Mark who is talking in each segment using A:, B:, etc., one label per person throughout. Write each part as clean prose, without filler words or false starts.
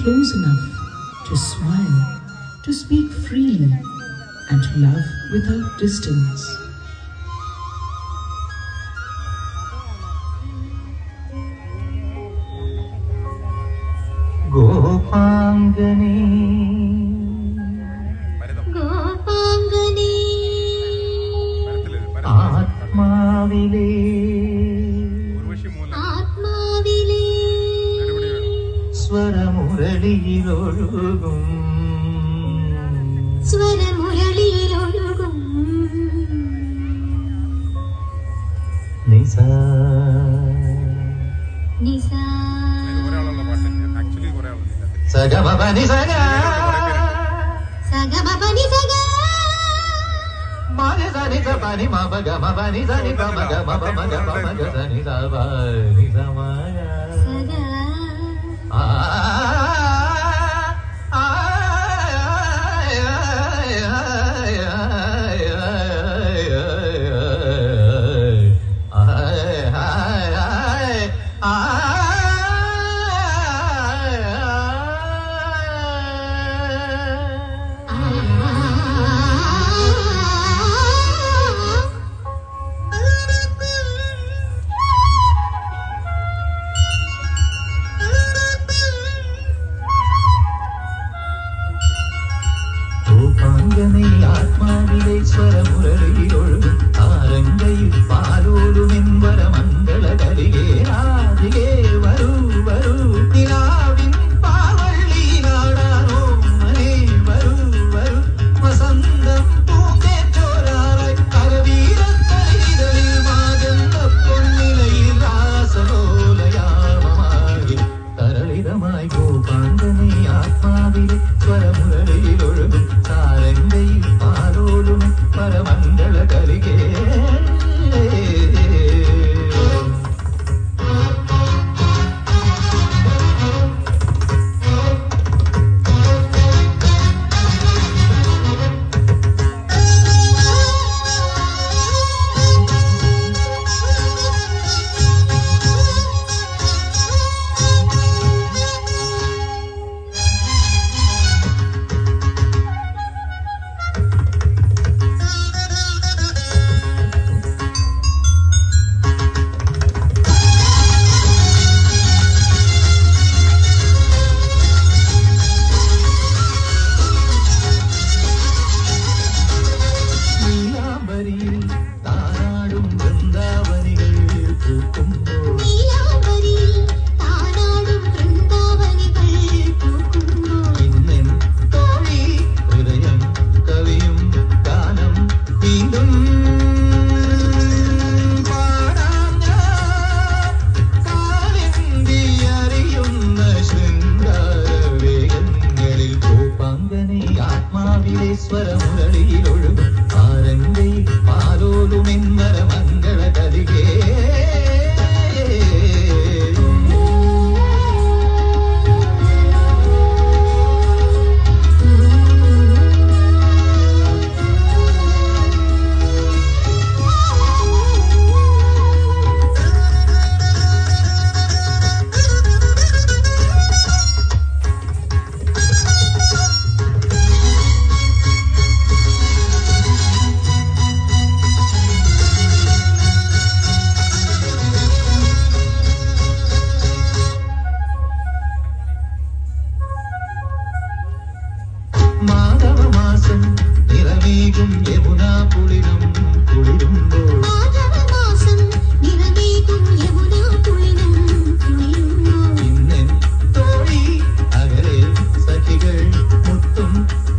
A: close enough to smile, to speak freely, and to love without distance.
B: Gopangani,
C: Gopangani,
B: Atmavile,
C: Atmavile,
B: Swaramuraliyilozhugum,
C: Swaramuraliyilozhugum,
B: Nisa,
C: Nisa.
B: Saga baba ni saga,
C: Saga baba ni saga,
B: ma ni sa ni sa pa ni ma ba ga ma ba ni sa ni pa ma ga ma ba ma ga pa ma ga sa ni sa ba ni sa ma ga.
C: saga.
B: Gopangani Atmavile Swaramuraliyilozhugum Arangayil Paalolumin Varamangalakarige Adige Varu Varu Nilavin Paalvalli Naadano Mane Varu Varu Vasandam Poongechorarai Karaveerathalizhidalil Maganda Ponnilayil Raasalolayamamagi Taralidamai Gopangani Atmavile Swaramuraliyilozhugum Sarangayil Paalolumin Varamangalakarige Swaramuraliyilozhugum Arangayil Paalolumin Varamangalakarige Madhava മാസം നിറമേകും യമുന കുളിരും കുളിരുമ്പോൾ
C: മാധവമാസം നിറമേകും യമുന കുളിരും കുളിരുമ്പോൾ
B: ഇന്നെൻ തോഴി അകലെ സഖികൾ മുത്തും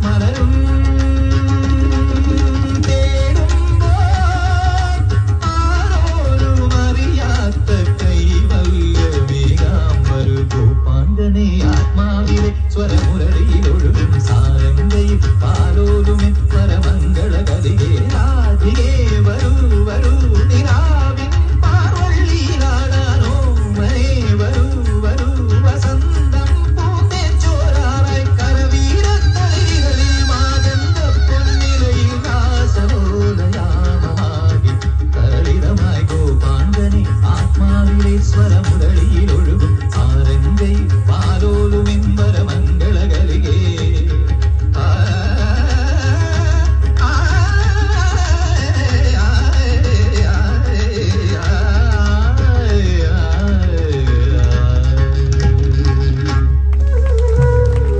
B: മലരും തേടുമ്പോൾ ആരോരും അറിയാത്ത കൈവല്യമേകാം വരൂ ഗോപാംഗനെ ആത്മാവിലെ സ്വരമുരളിയിലൊഴുകും സാരംഗയിൽ പാലോലുമെൻ